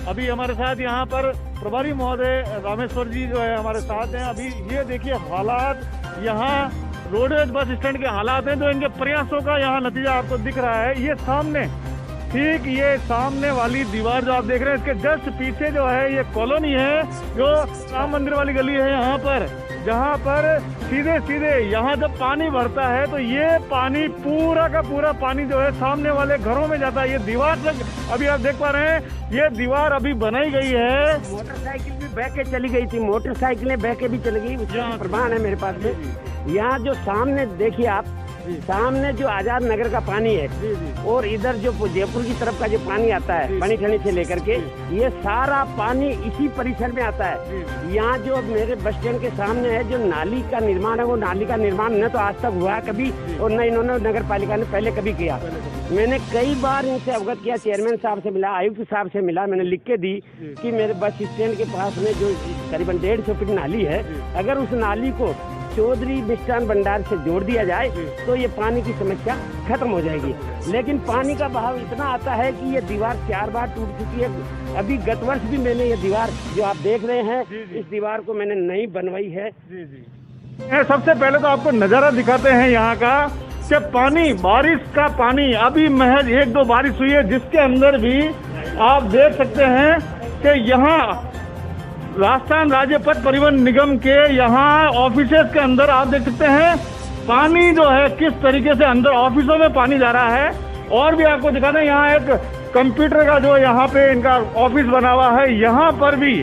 अभी हमारे साथ यहाँ पर प्रभारी महोदय रामेश्वर जी जो है हमारे साथ हैं। अभी ये देखिए हालात यहाँ रोडवेज बस स्टैंड के हालात हैं, जो इनके प्रयासों का यहाँ नतीजा आपको दिख रहा है। ये सामने, ठीक ये सामने वाली दीवार जो आप देख रहे हैं, इसके जस्ट पीछे जो है ये कॉलोनी है, जो राम मंदिर वाली गली है यहाँ पर, जहाँ पर सीधे सीधे यहाँ जब पानी भरता है तो ये पानी पूरा का पूरा पानी जो है सामने वाले घरों में जाता है। ये दीवार तक अभी आप देख पा रहे हैं, ये दीवार अभी बनाई गई है। मोटरसाइकिल भी बह के चली गई थी, मोटरसाइकिलें बह के भी चली गई, उसका प्रमाण है मेरे पास में। यहाँ जो सामने देखिए आप, सामने जो आजाद नगर का पानी है और इधर जो जयपुर की तरफ का जो पानी आता है बनी ठनी से लेकर के, ये सारा पानी इसी परिसर में आता है। यहाँ जो मेरे बस स्टैंड के सामने है जो नाली का निर्माण है, वो नाली का निर्माण न तो आज तक हुआ है कभी, और न इन्होंने नगर पालिका ने पहले कभी किया। मैंने कई बार इनसे अवगत किया, चेयरमैन साहब से मिला, आयुक्त साहब से मिला, मैंने लिख के दी कि मेरे बस स्टैंड के पास में जो करीबन 150 फीट नाली है, अगर उस नाली को चौधरी मिष्ठान भंडार से जोड़ दिया जाए तो ये पानी की समस्या खत्म हो जाएगी। लेकिन पानी का बहाव इतना आता है कि ये दीवार 4 बार टूट चुकी है। अभी गत वर्ष भी मैंने ये दीवार जो आप देख रहे हैं, इस दीवार को मैंने नई बनवाई है। सबसे पहले तो आपको नजारा दिखाते हैं यहाँ का, कि पानी, बारिश का पानी अभी महज 1-2 बारिश हुई है, जिसके अंदर भी आप देख सकते हैं कि यहाँ राजस्थान राज्य पथ परिवहन निगम के यहाँ ऑफिसेज के अंदर आप देख सकते हैं पानी जो है किस तरीके से अंदर ऑफिसों में पानी जा रहा है। और भी आपको दिखाते हैं, यहाँ एक कंप्यूटर का जो यहाँ पे इनका ऑफिस बना हुआ है, यहाँ पर भी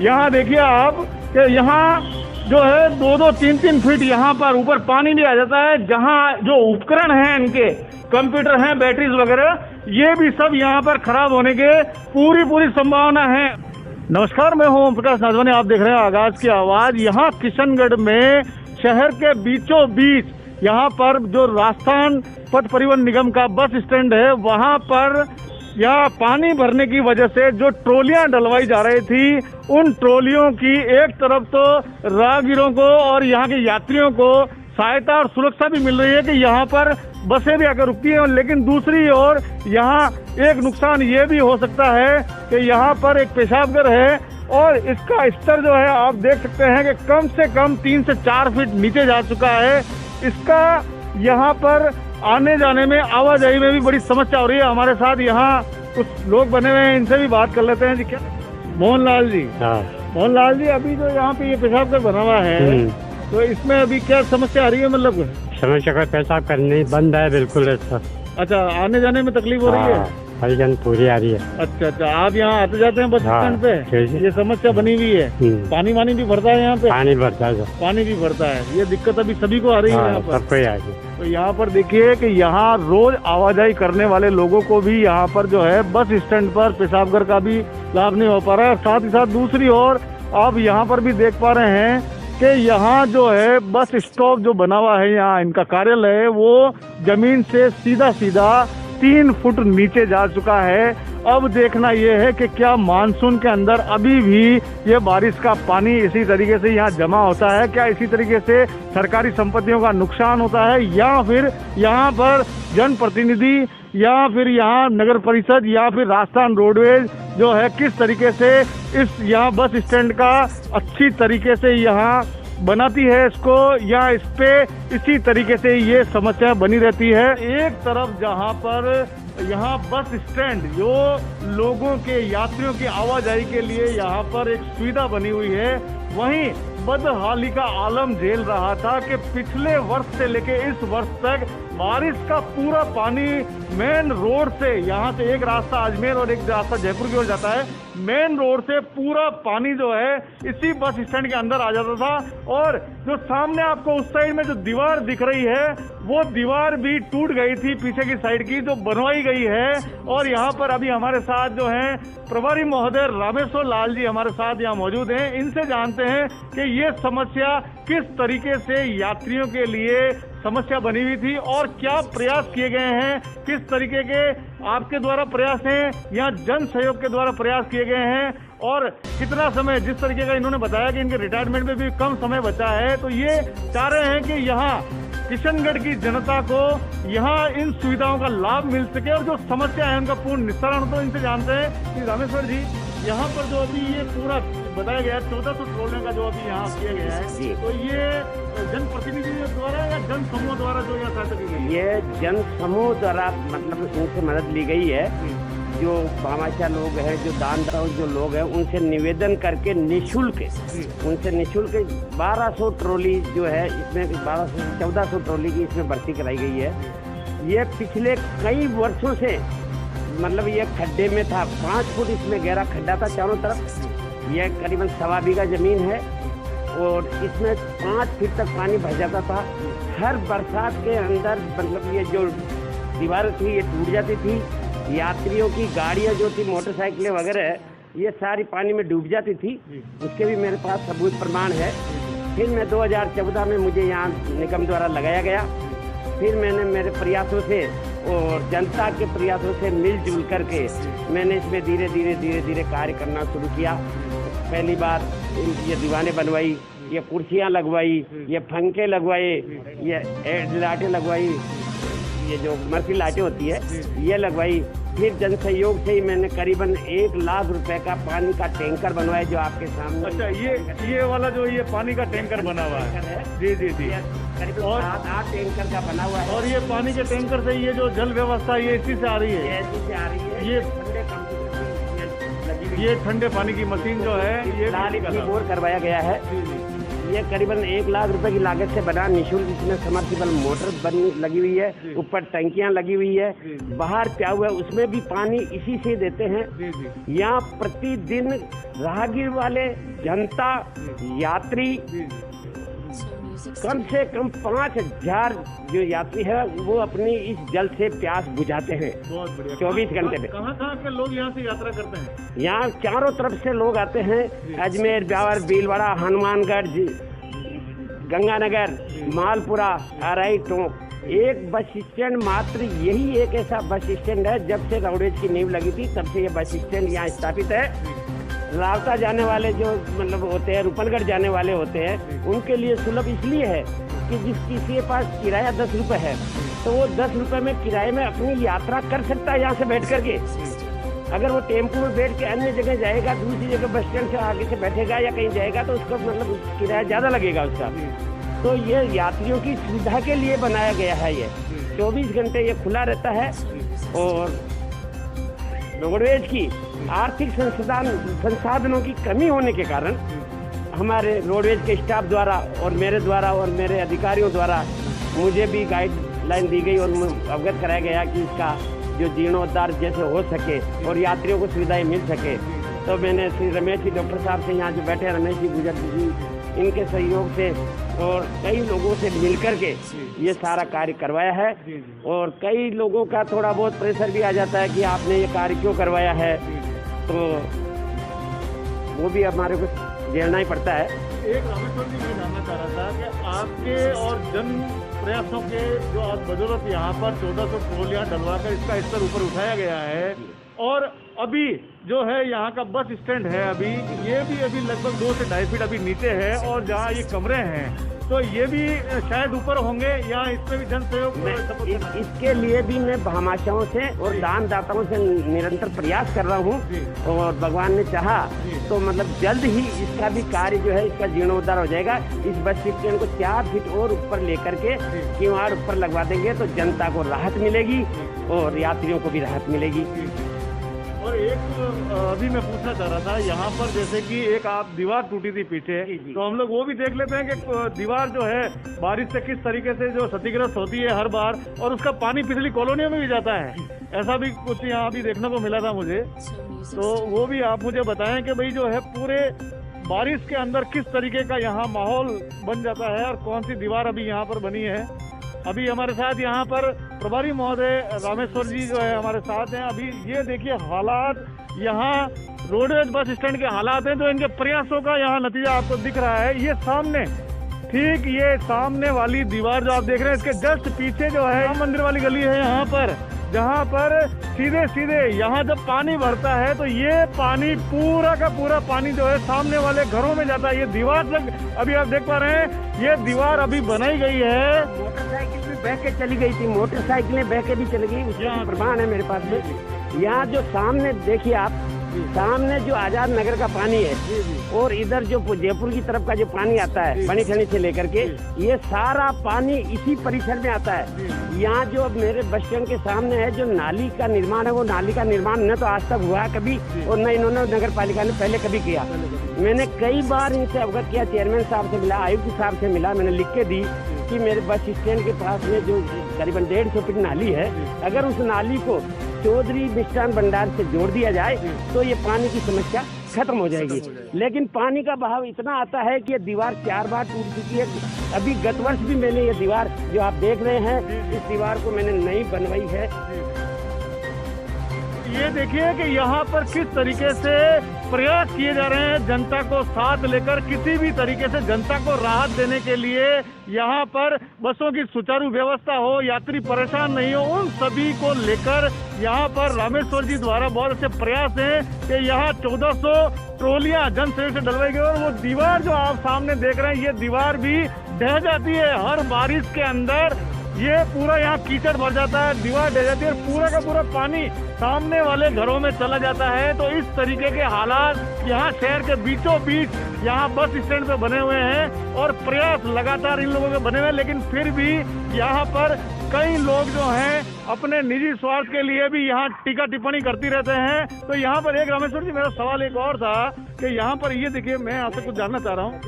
यहाँ देखिए आप कि यहाँ जो है 2-2, 3-3 फीट यहाँ पर ऊपर पानी भी आ जाता है। जहाँ जो उपकरण हैं इनके, कंप्यूटर हैं, बैटरीज वगैरह, ये भी सब यहाँ पर खराब होने के पूरी संभावना है। नमस्कार, मैं हूं ओम प्रकाश नाजवानी, आप देख रहे हैं आगाज की आवाज। यहाँ किशनगढ़ में शहर के बीचों बीच यहाँ पर जो राजस्थान पथ परिवहन निगम का बस स्टैंड है, वहाँ पर यहाँ पानी भरने की वजह से जो ट्रॉलियां डलवाई जा रही थी, उन ट्रॉलियों की एक तरफ तो राहगीरों को और यहाँ के यात्रियों को सहायता और सुरक्षा भी मिल रही है कि यहाँ पर बसें भी आकर रुकती हैं, लेकिन दूसरी ओर यहाँ एक नुकसान ये भी हो सकता है कि यहाँ पर एक पेशाबघर है और इसका स्तर जो है आप देख सकते हैं कि कम से कम 3 से 4 फीट नीचे जा चुका है। इसका यहाँ पर आने जाने में, आवाजाही में भी बड़ी समस्या हो रही है। हमारे साथ यहाँ कुछ लोग बने हुए हैं, इनसे भी बात कर लेते हैं। जी क्या मोहनलाल जी? हाँ मोहनलाल जी, अभी जो यहाँ पे ये पेशाबघर बना हुआ है, तो इसमें अभी क्या समस्या आ रही है? मतलब समस्या का पेशाब करने बंद है बिल्कुल ऐसा। अच्छा, आने जाने में तकलीफ हो रही है? हरिजन पूरी आ रही है। अच्छा, आप यहाँ आते जाते हैं बस स्टैंड पे? ये समस्या बनी हुई है। पानी भी भरता है यहाँ पे? पानी भरता है, पानी भी भरता है। ये दिक्कत अभी सभी को आ रही है यहाँ पर? सबको आ रही है। तो यहाँ पर देखिए कि यहाँ रोज आवाजाही करने वाले लोगों को भी यहाँ पर जो है बस स्टैंड पर पेशाबघर का भी लाभ नहीं हो पा रहा है। साथ ही साथ दूसरी ओर आप यहाँ पर भी देख पा रहे हैं कि यहाँ जो है बस स्टॉप जो बना हुआ है, यहाँ इनका कार्यालय है, वो जमीन से सीधा 3 फुट नीचे जा चुका है। अब देखना यह है कि क्या मानसून के अंदर अभी भी ये बारिश का पानी इसी तरीके से यहाँ जमा होता है, क्या इसी तरीके से सरकारी संपत्तियों का नुकसान होता है, या फिर यहाँ पर जनप्रतिनिधि या फिर यहाँ नगर परिषद या फिर राजस्थान रोडवेज जो है किस तरीके से इस यहाँ बस स्टैंड का अच्छी तरीके से यहाँ बनाती है इसको, या इस पे इसी तरीके से ये समस्या बनी रहती है। एक तरफ जहाँ पर यहाँ बस स्टैंड जो लोगों के, यात्रियों की आवाजाही के लिए यहाँ पर एक सुविधा बनी हुई है, वहीं बदहाली का आलम झेल रहा था कि पिछले वर्ष से लेके इस वर्ष तक बारिश का पूरा पानी मेन रोड से, यहाँ से एक रास्ता अजमेर और एक रास्ता जयपुर की ओर जाता है, मेन रोड से पूरा पानी जो है इसी बस स्टैंड के अंदर आ जाता था। और जो सामने आपको उस साइड में जो दीवार दिख रही है, वो दीवार भी टूट गई थी पीछे की साइड की, जो बनवाई गई है। और यहाँ पर अभी हमारे साथ जो है प्रभारी महोदय रामेश्वर लाल जी हमारे साथ यहाँ मौजूद हैं। इनसे जानते हैं कि ये समस्या किस तरीके से यात्रियों के लिए समस्या बनी हुई थी और क्या प्रयास किए गए हैं, किस तरीके के आपके द्वारा प्रयास हैं या जन सहयोग के द्वारा प्रयास किए गए हैं, और कितना समय, जिस तरीके का इन्होंने बताया कि इनके रिटायरमेंट में भी कम समय बचा है, तो ये चाह रहे हैं कि यहाँ किशनगढ़ की जनता को यहाँ इन सुविधाओं का लाभ मिल सके और जो समस्या है उनका पूर्ण निस्तारण। तो इनसे जानते हैं कि रामेश्वर जी, यहाँ पर जो अभी ये पूरा बताया गया 1400 ट्रोलियों का जो अभी यहाँ किया गया है, तो ये जनप्रतिनिधियों द्वारा या जन समूह द्वारा जो यहाँ सहायता की गई है? ये जन समूह द्वारा मतलब उनसे मदद ली गई है। जो भामाशाह लोग हैं, जो दानदाता जो लोग हैं, उनसे निवेदन करके निःशुल्क 1200 ट्रॉली जो है इसमें 1400 ट्रॉली की इसमें भर्ती कराई गई है। ये पिछले कई वर्षों से मतलब ये खड्डे में था, 5 फुट इसमें गहरा खड्डा था चारों तरफ। ये करीबन 1.25 बीघा जमीन है और इसमें 5 फीट तक पानी भर जाता था। हर बरसात के अंदर मतलब ये जो दीवार थी ये टूट जाती थी। यात्रियों की गाड़ियाँ जो थी, मोटरसाइकिलें वगैरह, ये सारी पानी में डूब जाती थी। उसके भी मेरे पास सबूत प्रमाण है। फिर मैं 2014 में मुझे यहाँ निगम द्वारा लगाया गया। फिर मैंने मेरे प्रयासों से और जनता के प्रयासों से मिलजुल करके मैंने इसमें धीरे धीरे कार्य करना शुरू किया। पहली बार ये दीवारें बनवाई, ये कुर्सियाँ लगवाई, ये पंखे लगवाए, ये लाइटें लगवाई, ये जो मर्सी लाइटें होती है ये लगवाई। फिर जन सहयोग से ही मैंने करीबन 1 लाख रुपए का पानी का टैंकर बनवाया जो आपके सामने। अच्छा, ये वाला जो ये पानी का टैंकर बना हुआ है? जी जी जी। और 8 टैंकर का बना हुआ है। और ये पानी के टैंकर से ये जो जल व्यवस्था ये इसी से आ रही है? इसी से आ रही है। ये ठंडे पानी की मशीन जो है ये बोर करवाया गया है। ये करीबन 1 लाख रुपए की लागत से बना निःशुल्क। इसमें समर्सिबल मोटर लगी हुई है, ऊपर टंकियां लगी हुई है, बाहर क्या हुआ है उसमें भी पानी इसी से देते हैं। यहाँ प्रतिदिन राहगीर वाले, जनता, यात्री, कम से कम 5000 जो यात्री है वो अपनी इस जल से प्यास बुझाते हैं। 24 घंटे में। कहाँ के लोग यहाँ से यात्रा करते हैं? यहाँ चारों तरफ से लोग आते हैं। अजमेर, ब्यावर, भीलवाड़ा, हनुमानगढ़, गंगानगर, मालपुरा, आराई, टोंक। एक बस स्टैंड मात्र, यही एक ऐसा बस स्टैंड है जब से रोडवेज की नींव लगी थी तब से ये बस स्टैंड यहाँ स्थापित है। रावता जाने वाले जो मतलब होते हैं, रूपनगढ़ जाने वाले होते हैं, उनके लिए सुलभ इसलिए है कि जिस किसी के पास किराया 10 रुपए है तो वो 10 रुपए में किराए में अपनी यात्रा कर सकता है यहाँ से बैठ करके। अगर वो टेम्पो में बैठ के अन्य जगह जाएगा, दूसरी जगह बस स्टैंड से आगे से बैठेगा या कहीं जाएगा तो उसका मतलब किराया ज़्यादा लगेगा उसका। तो ये यात्रियों की सुविधा के लिए बनाया गया है। ये 24 घंटे ये खुला रहता है। और रोडवेज की आर्थिक संसाधनों की कमी होने के कारण हमारे रोडवेज के स्टाफ द्वारा और मेरे द्वारा और मेरे अधिकारियों द्वारा मुझे भी गाइडलाइन दी गई और अवगत कराया गया कि इसका जो जीर्णोद्धार जैसे हो सके और यात्रियों को सुविधाएं मिल सके। तो मैंने श्री रमेश जी डॉक्टर साहब से, यहाँ जो बैठे हैं रमेश जी गुजर जी, इनके सहयोग से और कई लोगों से मिलकर के ये सारा कार्य करवाया है। और कई लोगों का थोड़ा बहुत प्रेशर भी आ जाता है कि आपने ये कार्य क्यों करवाया है, तो वो भी हमारे को झेलना ही पड़ता है। एक रामेश्वर जी मैं जानना चाह रहा था कि आपके और जन प्रयासों के जो आज बदौलत यहाँ पर 1400 ट्रोलियां डलवा कर इसका स्तर ऊपर उठाया गया है। और अभी जो है यहाँ का बस स्टैंड है अभी ये भी अभी लगभग 2 से 2.5 फीट अभी नीचे है। और जहाँ ये कमरे हैं तो ये भी शायद ऊपर होंगे या इसमें भी जन सहयोग? इसके लिए भी मैं भामाशाहों से और दानदाताओं से निरंतर प्रयास कर रहा हूँ। और भगवान ने चाहा तो मतलब जल्द ही इसका भी कार्य जो है इसका जीर्णोद्धार हो जाएगा। इस बस स्टैंड को 4 फीट और ऊपर लेकर के किवाड़ ऊपर लगवा देंगे तो जनता को राहत मिलेगी और यात्रियों को भी राहत मिलेगी। और एक अभी मैं पूछना चाह रहा था, यहाँ पर जैसे कि एक आप दीवार टूटी थी पीछे, तो हम लोग वो भी देख लेते हैं कि दीवार जो है बारिश से किस तरीके से जो क्षतिग्रस्त होती है हर बार, और उसका पानी पिछली कॉलोनियों में भी जाता है। ऐसा भी कुछ यहाँ अभी देखने को मिला था मुझे। तो वो भी आप मुझे बताएं कि भाई जो है पूरे बारिश के अंदर किस तरीके का यहाँ माहौल बन जाता है और कौन सी दीवार अभी यहाँ पर बनी है। अभी हमारे साथ यहाँ पर प्रभारी महोदय रामेश्वर जी जो है हमारे साथ हैं। अभी ये देखिए हालात यहाँ रोडवेज बस स्टैंड के हालात हैं, जो इनके प्रयासों का यहाँ नतीजा आपको दिख रहा है। ये सामने, ठीक ये सामने वाली दीवार जो आप देख रहे हैं इसके जस्ट पीछे जो है मंदिर वाली गली है, यहाँ पर जहाँ पर सीधे सीधे यहाँ जब पानी भरता है तो ये पानी पूरा का पूरा पानी जो है सामने वाले घरों में जाता है। ये दीवार तक अभी आप देख पा रहे हैं, ये दीवार अभी बनाई गई है। मोटरसाइकिल भी बह के चली गई थी, मोटरसाइकिलें बह के भी चली गई, उसका प्रमाण है मेरे पास में। यहाँ जो सामने देखिए आप, सामने जो आजाद नगर का पानी है और इधर जो जयपुर की तरफ का जो पानी आता है बनी ठनी से लेकर के, ये सारा पानी इसी परिसर में आता है। यहाँ जो मेरे बस स्टैंड के सामने है जो नाली का निर्माण है, वो नाली का निर्माण न तो आज तक हुआ कभी और न इन्होंने नगर पालिका ने पहले कभी किया। मैंने कई बार इनसे अवगत किया, चेयरमैन साहब से मिला, आयुक्त साहब से मिला, मैंने लिख के दी कि मेरे बस स्टैंड के पास में जो करीबन 150 फीट नाली है, अगर उस नाली को चौधरी मिष्ठान भंडार से जोड़ दिया जाए तो ये पानी की समस्या खत्म हो जाएगी। लेकिन पानी का बहाव इतना आता है कि ये दीवार 4 बार टूट चुकी है। अभी गत वर्ष भी मैंने ये दीवार जो आप देख रहे हैं, इस दीवार को मैंने नई बनवाई है। ये देखिए कि यहाँ पर किस तरीके से प्रयास किए जा रहे हैं जनता को साथ लेकर, किसी भी तरीके से जनता को राहत देने के लिए। यहाँ पर बसों की सुचारू व्यवस्था हो, यात्री परेशान नहीं हो, उन सभी को लेकर यहाँ पर रामेश्वर जी द्वारा बहुत अच्छे प्रयास हैं कि यहाँ 1400 ट्रॉलियां जन सहयोग से डलवाई गई। और वो दीवार जो आप सामने देख रहे हैं, ये दीवार भी ढह जाती है हर बारिश के अंदर। ये पूरा यहाँ कीचड़ भर जाता है, दीवार ढह जाती है और पूरा का पूरा पानी सामने वाले घरों में चला जाता है। तो इस तरीके के हालात यहाँ शहर के बीचों बीच यहाँ बस स्टैंड पे बने हुए हैं और प्रयास लगातार इन लोगों के बने हुए हैं। लेकिन फिर भी यहाँ पर कई लोग जो हैं अपने निजी स्वार्थ के लिए भी यहाँ टीका टिप्पणी करती रहते हैं। तो यहाँ पर एक रामेश्वर जी, मेरा सवाल एक और था कि यहाँ पर ये देखिए, मैं आपसे कुछ जानना चाह रहा हूँ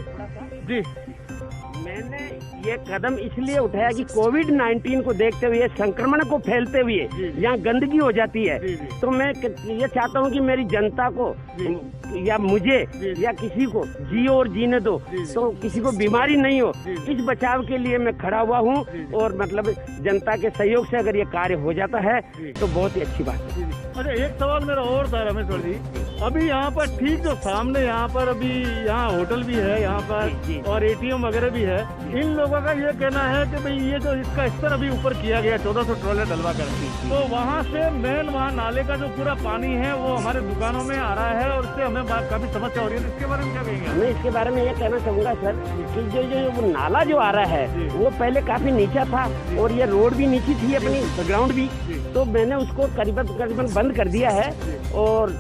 जी। मैंने ये कदम इसलिए उठाया कि कोविड-19 को देखते हुए, संक्रमण को फैलते हुए यहाँ गंदगी हो जाती है, तो मैं ये चाहता हूँ कि मेरी जनता को या मुझे या किसी को जियो और जीने दो, तो किसी को बीमारी नहीं हो, इस बचाव के लिए मैं खड़ा हुआ हूँ। और मतलब जनता के सहयोग से अगर ये कार्य हो जाता है तो बहुत ही अच्छी बात है। अच्छा, एक सवाल मेरा और था रामेश्वर जी, अभी यहाँ पर ठीक जो सामने यहाँ पर अभी यहाँ होटल भी है यहाँ पर और ATM वगैरह भी है, इन लोगों का ये कहना है कि भाई ये जो इसका स्तर अभी ऊपर किया गया 1400 ट्रॉले डलवा कर, तो वहाँ से मेन वहाँ नाले का जो पूरा पानी है वो हमारे दुकानों में आ रहा है और इससे हमें काफी समस्या हो रही है। इसके बारे में क्या कहेंगे? मैं इसके बारे में ये कहना चाहूँगा सर कि जो नाला जो आ रहा है वो पहले काफी नीचा था और ये रोड भी नीची थी, अपनी ग्राउंड भी, तो मैंने उसको करीबन बंद कर दिया है। और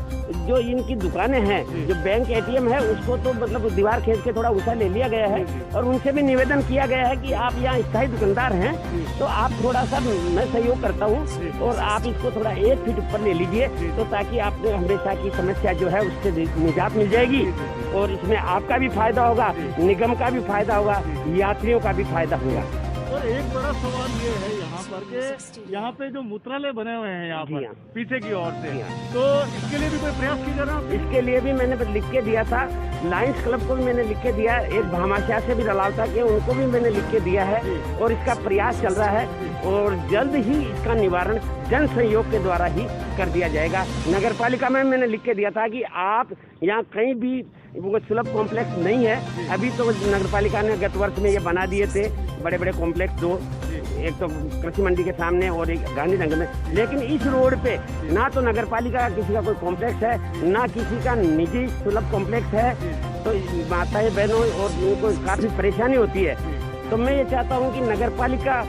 जो इनकी दुकानें हैं, जो बैंक ATM है, उसको तो मतलब दीवार खींच के थोड़ा ऊंचा ले लिया गया है और उनसे भी निवेदन किया गया है कि आप यहाँ स्थायी दुकानदार हैं तो आप थोड़ा सा, मैं सहयोग करता हूँ और आप इसको थोड़ा 1 फीट ऊपर ले लीजिए, तो ताकि आपको हमेशा की समस्या जो है उससे निजात मिल जाएगी और इसमें आपका भी फायदा होगा, निगम का भी फायदा होगा, यात्रियों का भी फायदा होगा। और एक बड़ा सवाल ये है यहाँ पर कि यहाँ पे जो मूत्रालय बने हुए हैं यहाँ पर पीछे की ओर से, तो इसके लिए भी कोई प्रयास किया जा रहा है? इसके लिए भी मैंने लिख के दिया था, लायंस क्लब को भी मैंने लिख के दिया, एक भामाशाह से भी रलावता के उनको भी मैंने लिख के दिया है और इसका प्रयास चल रहा है और जल्द ही इसका निवारण जन सहयोग के द्वारा ही कर दिया जाएगा। नगर पालिका में मैंने लिख के दिया था कि आप यहाँ कहीं भी वो सुलभ कॉम्प्लेक्स नहीं है। अभी तो नगर पालिका ने गत वर्ष में ये बना दिए थे बड़े बड़े कॉम्प्लेक्स, 2, एक तो कृषि मंडी के सामने और एक गांधीनगर में, लेकिन इस रोड पे ना तो नगर पालिका का किसी का कोई कॉम्प्लेक्स है, ना किसी का निजी सुलभ कॉम्प्लेक्स है। तो माताएं बहनों और उनको काफी परेशानी होती है। तो मैं ये चाहता हूँ कि नगर पालिका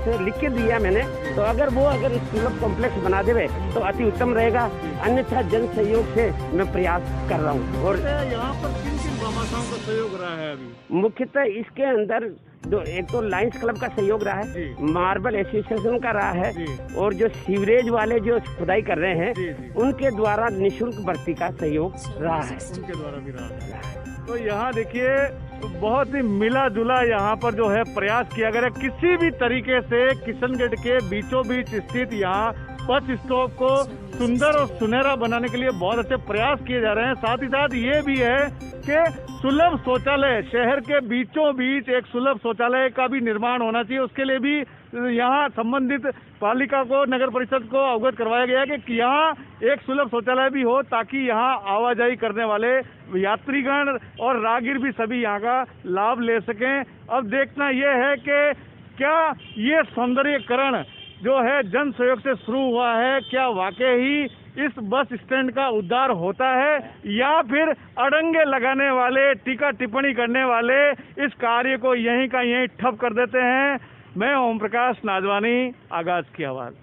से लिख के दिया मैंने, तो अगर इस सुलभ कॉम्प्लेक्स बना देवे तो अति उत्तम रहेगा, अन्यथा जन सहयोग से मैं प्रयास कर रहा हूँ। और यहाँ पर किन भामाशाहों का सहयोग रहा है अभी? मुख्यतः इसके अंदर जो एक तो लायंस क्लब का सहयोग रहा है, मार्बल एसोसिएशन का रहा है और जो सीवरेज वाले जो खुदाई कर रहे हैं उनके द्वारा निःशुल्क भर्ती का सहयोग रहा है, उनके द्वारा भी रहा है। तो यहाँ देखिए बहुत ही मिला जुला यहाँ पर जो है प्रयास किया गया है। किसी भी तरीके से किशनगढ़ के बीचों बीच स्थित यहाँ बस स्टॉप को सुंदर और सुनहरा बनाने के लिए बहुत अच्छे प्रयास किए जा रहे हैं। साथ ही साथ ये भी है कि सुलभ शौचालय, शहर के बीचों बीच एक सुलभ शौचालय का भी निर्माण होना चाहिए। उसके लिए भी यहाँ संबंधित पालिका को, नगर परिषद को अवगत करवाया गया है कि यहाँ एक सुलभ शौचालय भी हो ताकि यहाँ आवाजाही करने वाले यात्रीगण और राहगीर भी सभी यहाँ का लाभ ले सकें। अब देखना यह है कि क्या ये सौंदर्यकरण जो है जन सहयोग से शुरू हुआ है, क्या वाकई ही इस बस स्टैंड का उद्धार होता है या फिर अड़ंगे लगाने वाले, टीका टिप्पणी करने वाले इस कार्य को यहीं का यहीं ठप कर देते हैं। मैं ओम प्रकाश नाजवानी, आगाज की आवाज।